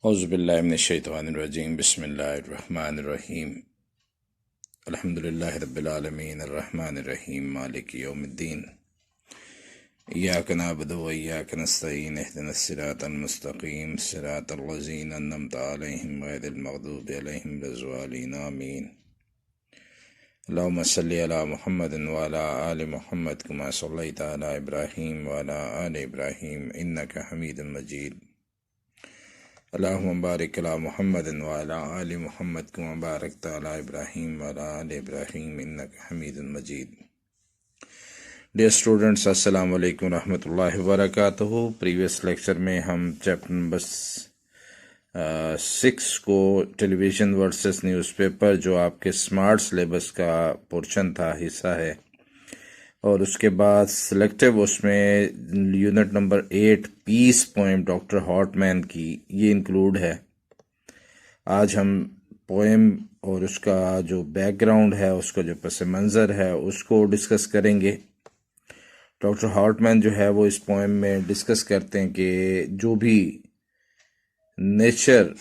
औज़ुबिल्लाहिमिनश्शैतानिर्रजीम बिस्मिल्लाहिर्रहमानिर्रहीम अल्हम्दुलिल्लाहि रब्बिल आलमीन अर्रहमानिर्रहीम मालिकि यौमिद्दीन इय्याका नअबुदु व इय्याका नस्तईन इहदिनस सिरातल मुस्तक़ीम सिरातल लज़ीना अन्अमता अलैहिम गैरिल मग़दूबि अलैहिम वलज़्ज़ालिन आमीन। अल्लाहुम्मा सल्लि अला मुहम्मदिन व अला आलि मुहम्मद कमा सल्लैता अला इब्राहीम व अला आलि इब्राहीम इन्नका हमीदुम मजीद। अल्लाहुम्मा बारिक अला मुहम्मदिन व अला आलि मुहम्मद कमा बारकता अला इब्राहीम व अला आलि इब्राहीम इन्नका हमीदुम मजीद। डियर स्टूडेंट्स, अस्सलाम वालेकुम रहमतुल्लाहि व बरकातुहू। प्रीवियस लेक्चर में हम चैप्टर नंबर 6 को टेलीविज़न वर्सेस न्यूज़पेपर, जो आपके स्मार्ट सिलेबस का पोर्शन था, हिस्सा है, और उसके बाद सिलेक्टिव उसमें unit number 8 peace poem doctor हॉटमैन की, ये इंक्लूड है। आज हम पोएम और उसका जो बैकग्राउंड है, उसका जो पस मंज़र है, उसको डिस्कस करेंगे। डॉक्टर हॉटमैन जो है वो इस पोएम में डिस्कस करते हैं कि जो भी नेचर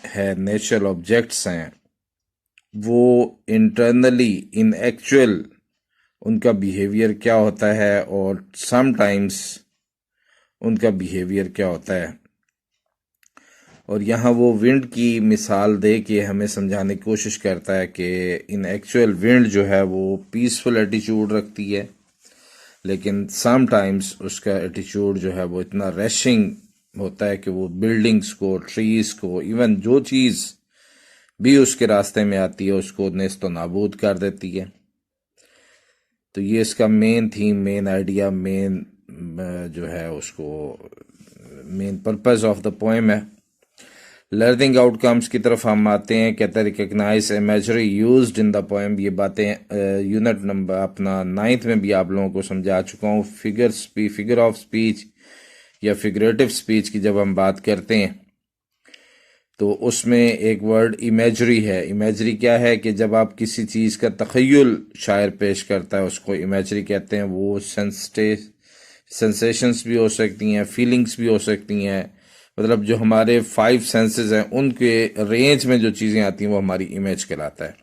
है, नेचुरल ऑब्जेक्ट्स हैं, वो इंटरनली इन एक्चुअल उनका बिहेवियर क्या होता है और समटाइम्स उनका बिहेवियर क्या होता है। और यहाँ वो विंड की मिसाल दे के हमें समझाने की कोशिश करता है कि इन एक्चुअल विंड जो है वो पीसफुल एटीट्यूड रखती है, लेकिन समटाइम्स उसका एटीट्यूड जो है वो इतना रैशिंग होता है कि वो बिल्डिंग्स को, ट्रीज को, इवन जो चीज़ भी उसके रास्ते में आती है उसको नेस्तो नाबूद कर देती है। तो ये इसका main theme, main idea, main जो है उसको main purpose of the poem है। लर्निंग आउटकम्स की तरफ हम आते हैं। कहते हैं recognise imagery used in the poem. ये बातें यूनिट नंबर अपना 9th में भी आप लोगों को समझा चुका हूँ। फिगर ऑफ स्पीच या फिगरेटिव स्पीच की जब हम बात करते हैं तो उसमें एक वर्ड इमेजरी है। इमेजरी क्या है कि जब आप किसी चीज़ का तख़य्युल शायर पेश करता है उसको इमेजरी कहते हैं। वो सेंसेशंस भी हो सकती हैं, फीलिंग्स भी हो सकती हैं, मतलब जो हमारे 5 सेंसेस हैं उनके रेंज में जो चीज़ें आती हैं वो हमारी इमेज कहलाता है।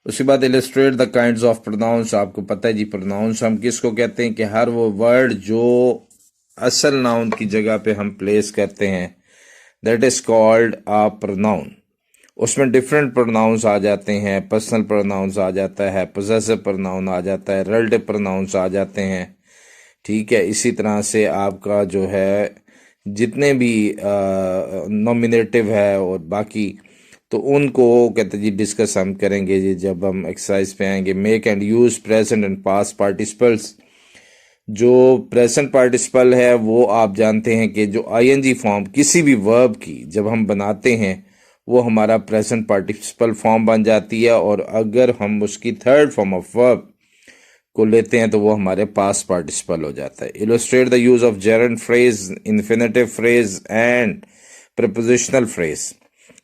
उसके बाद illustrate the kinds of pronouns. आपको पता है जी, प्रोनाउंस हम किसको कहते हैं कि हर वो वर्ड जो असल नाउन की जगह पे हम प्लेस करते हैं, that is called a pronoun. उसमें डिफरेंट प्रोनाउंस आ जाते हैं। पर्सनल प्रोनाउंस आ जाता है, पोजेसिव प्रोनाउन आ जाता है, रिलेटिव प्रोनाउंस आ जाते हैं। ठीक है, इसी तरह से आपका जो है जितने भी नॉमिनेटिव है और बाकी, तो उनको कहते जी डिस्कस हम करेंगे जी जब हम एक्सरसाइज पे आएंगे। Make and use present and past participles. जो प्रेजेंट पार्टिसिपल है वो आप जानते हैं कि जो आईएनजी फॉर्म किसी भी वर्ब की जब हम बनाते हैं वो हमारा प्रेजेंट पार्टिसिपल फॉर्म बन जाती है, और अगर हम उसकी थर्ड फॉर्म ऑफ वर्ब को लेते हैं तो वो हमारे पास्ट पार्टिसिपल हो जाता है। Illustrate the use of gerund phrase, infinitive phrase and prepositional phrase.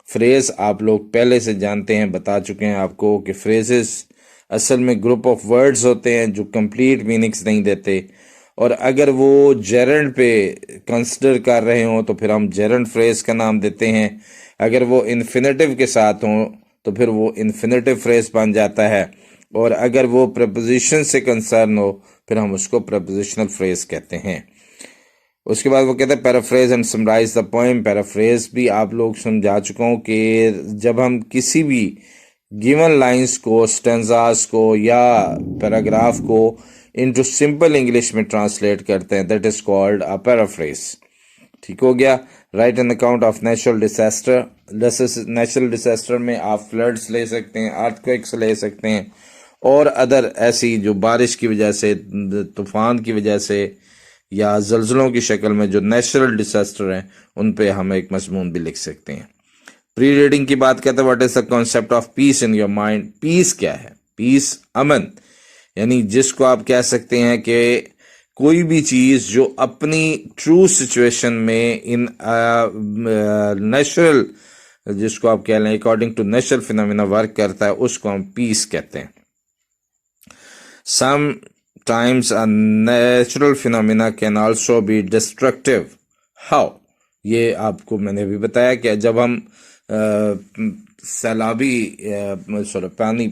Phrase आप लोग पहले से जानते हैं, बता चुके हैं आपको कि फ्रेजेस असल में ग्रुप ऑफ वर्ड्स होते हैं जो कंप्लीट मीनिंग्स नहीं देते, और अगर वो जेरेंड पे कंसिडर कर रहे हों तो फिर हम जेरेंड फ्रेज का नाम देते हैं। अगर वो इन्फिनेटिव के साथ हों तो फिर वो इन्फिनेटिव फ्रेज बन जाता है, और अगर वो प्रपोजिशन से कंसर्न हो फिर हम उसको प्रपोजिशनल फ्रेज कहते हैं। उसके बाद वो कहते हैं paraphrase and summarise the poem. Paraphrase भी आप लोग समझा चुका हूँ कि जब हम किसी भी गिवन लाइंस को, स्टेंजास को या पैराग्राफ को इनटू सिंपल इंग्लिश में ट्रांसलेट करते हैं, that is called a paraphrase. ठीक हो गया। Right an account of natural disaster. Natural disaster में आप फ्लड्स ले सकते हैं, अर्थक्वेक्स ले सकते हैं, और अदर ऐसी जो बारिश की वजह से, तूफान की वजह से या जल्जलों की शक्ल में जो नेचुरल डिजास्टर हैं उन पे हम एक मजमून भी लिख सकते हैं। प्री रीडिंग की बात करते हैं। What is the concept of peace in your mind. Peace क्या है? पीस अमन, यानी जिसको आप कह सकते हैं कि कोई भी चीज जो अपनी ट्रू सिचुएशन में इन नेचुरल, जिसको आप कह लें according to natural phenomena work करता है, उसको हम पीस कहते हैं। Sometimes a natural phenomena can also be destructive. How? ये आपको मैंने अभी बताया कि जब हम सैलाबी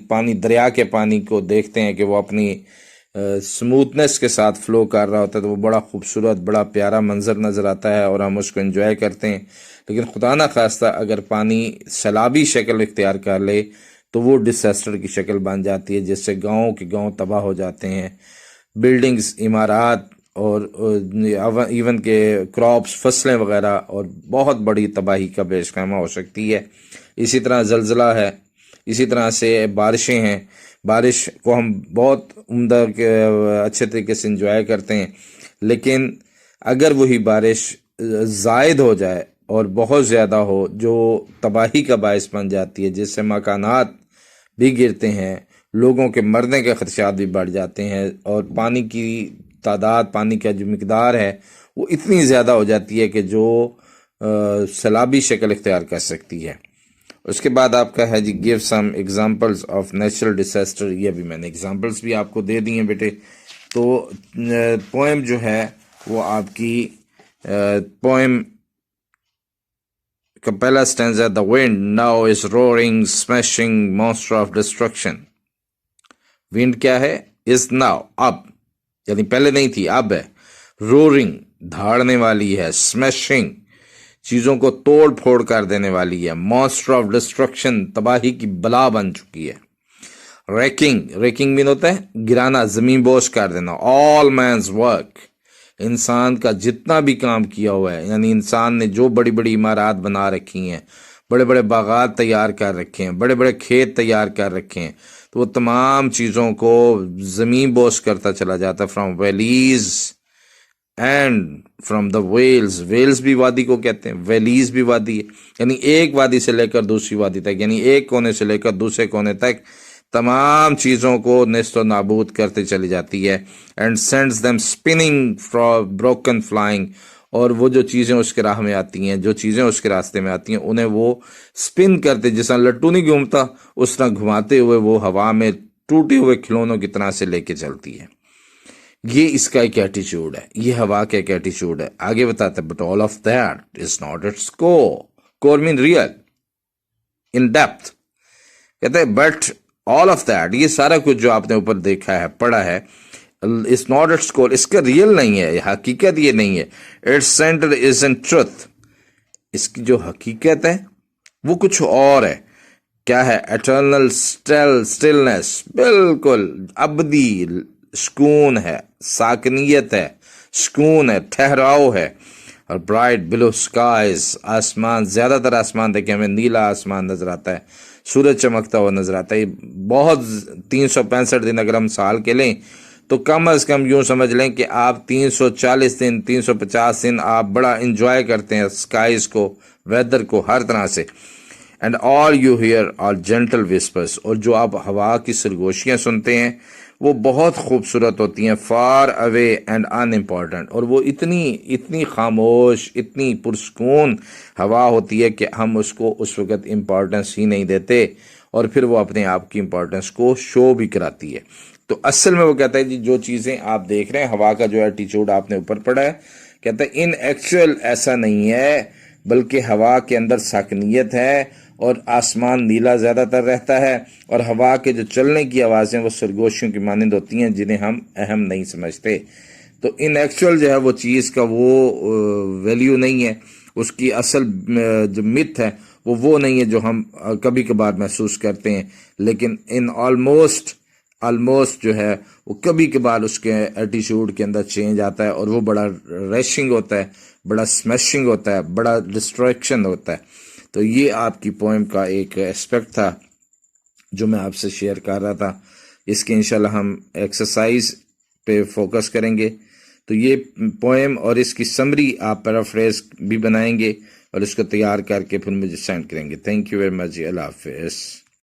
पानी दरिया के पानी को देखते हैं कि वो अपनी स्मूथनेस के साथ फ्लो कर रहा होता है, तो वो बड़ा खूबसूरत, बड़ा प्यारा मंजर नज़र आता है और हम उसको एंजॉय करते हैं। लेकिन खुदा ना खास्ता अगर पानी सैलाबी शक्ल इख्तियार कर ले तो वो डिसास्टर की शक्ल बन जाती है, जिससे गाँव के गाँव तबाह हो जाते हैं, बिल्डिंग्स, इमारात और इवन के क्रॉप्स, फसलें वगैरह, और बहुत बड़ी तबाही का पेशखामा हो सकती है। इसी तरह जलजला है, इसी तरह से बारिशें हैं। बारिश को हम बहुत उम्दा के अच्छे तरीके से इंजॉय करते हैं, लेकिन अगर वही बारिश ज़ायद हो जाए और बहुत ज़्यादा हो, जो तबाही का बायस बन जाती है, जिससे मकानात भी गिरते हैं, लोगों के मरने के खदशात भी बढ़ जाते हैं, और पानी की तादाद, पानी का जो मिकदार है वो इतनी ज़्यादा हो जाती है कि जो सैलाबी शक्ल इख्तियार कर सकती है। उसके बाद आपका है जी, give some examples of natural disaster. ये भी मैंने एग्जांपल्स भी आपको दे दिए बेटे। तो पोएम जो है वो आपकी पोएम का पहला stanza, the wind now is roaring smashing monster of destruction. Wind क्या है? इज नाउ, अब, यानी पहले नहीं थी, अब है। रोरिंग, धाड़ने वाली है। स्मैशिंग, चीजों को तोड़ फोड़ कर देने वाली है। मॉन्स्टर ऑफ डिस्ट्रक्शन, तबाही की बला बन चुकी है। रेकिंग, रेकिंग मीन होता है गिराना, जमीन बोझ कर देना। ऑल मैन्स वर्क, इंसान का जितना भी काम किया हुआ है, यानी इंसान ने जो बड़ी बड़ी इमारत बना रखी हैं, बड़े बड़े बागात तैयार कर रखे हैं, बड़े बड़े खेत तैयार कर रखे हैं, तो वो तमाम चीज़ों को ज़मीन बोझ करता चला जाता है। From valleys and from the wells, wells भी वादी को कहते हैं, वैलीज भी वादी है, यानी एक वादी से लेकर दूसरी वादी तक, यानी एक कोने से लेकर दूसरे कोने तक तमाम चीज़ों को नेस्तो नाबूद करते चली जाती है। And sends them spinning from broken flying, और वो जो चीज़ें उसके राह में आती हैं, जो चीज़ें उसके रास्ते में आती हैं, उन्हें वो स्पिन करते, जिस तरह लट्टू नहीं घूमता उस तरह घुमाते हुए वो हवा में टूटे हुए खिलौनों की तरह से लेके चलती है। ये इसका एक एटीट्यूड है, ये हवा का एक एटीट्यूड है। आगे बताते हैं, but all of that is not its core. Core mean real, in depth. कहते हैं बट ऑल ऑफ दैट, ये सारा कुछ जो आपने ऊपर देखा है, पढ़ा है, इज नॉट इट्स कोर, इसका रियल नहीं है, हकीकत ये नहीं है। Its centre is in truth, इसकी जो हकीकत है वो कुछ और है। क्या है? एटर्नल स्टिलनेस, बिल्कुल अबदी सुकून है, साकनियत है, सुकून है, ठहराव है। और ब्राइट ब्लू स्काइज, आसमान, ज्यादातर आसमान देखें हमें नीला आसमान नजर आता है, सूरज चमकता हुआ नजर आता है। बहुत 365 दिन अगर हम साल के लें तो कम अज कम यूं समझ लें कि आप 340 दिन, 350 दिन आप बड़ा इंजॉय करते हैं स्काइज को, वेदर को, हर तरह से। And all you hear are gentle whispers, और जो आप हवा की सरगोशियां सुनते हैं वो बहुत खूबसूरत होती हैं, फार अवे एंड अनइम्पॉर्टेंट, और वो इतनी इतनी खामोश, इतनी पुरस्कून हवा होती है कि हम उसको उस वक़्त इम्पॉर्टेंस ही नहीं देते, और फिर वो अपने आप की इम्पॉर्टेंस को शो भी कराती है। तो असल में वो कहता है जी, जो चीज़ें आप देख रहे हैं, हवा का जो एटीट्यूड आपने ऊपर पढ़ा है, कहता है इन एक्चुअल ऐसा नहीं है, बल्कि हवा के अंदर साकनियत है, और आसमान नीला ज़्यादातर रहता है, और हवा के जो चलने की आवाज़ें वो सरगोशियों की मानंद होती हैं, जिन्हें हम अहम नहीं समझते। तो इन एक्चुअल जो है वो चीज़ का वो वैल्यू नहीं है, उसकी असल जो मिथ है वो नहीं है जो हम कभी कभार महसूस करते हैं। लेकिन इन ऑलमोस्ट जो है वो कभी कभार उसके एटीट्यूड के अंदर चेंज आता है, और वो बड़ा रैशिंग होता है, बड़ा स्मैशिंग होता है, बड़ा डिस्ट्रैक्शन होता है। तो ये आपकी पोएम का एक एस्पेक्ट था जो मैं आपसे शेयर कर रहा था। इसके इंशाल्लाह हम एक्सरसाइज पे फोकस करेंगे। तो ये पोएम और इसकी समरी आप पैराफ्रेज भी बनाएंगे और इसको तैयार करके फिर मुझे सेंड करेंगे। Thank you very much. अल्लाह हाफिज़।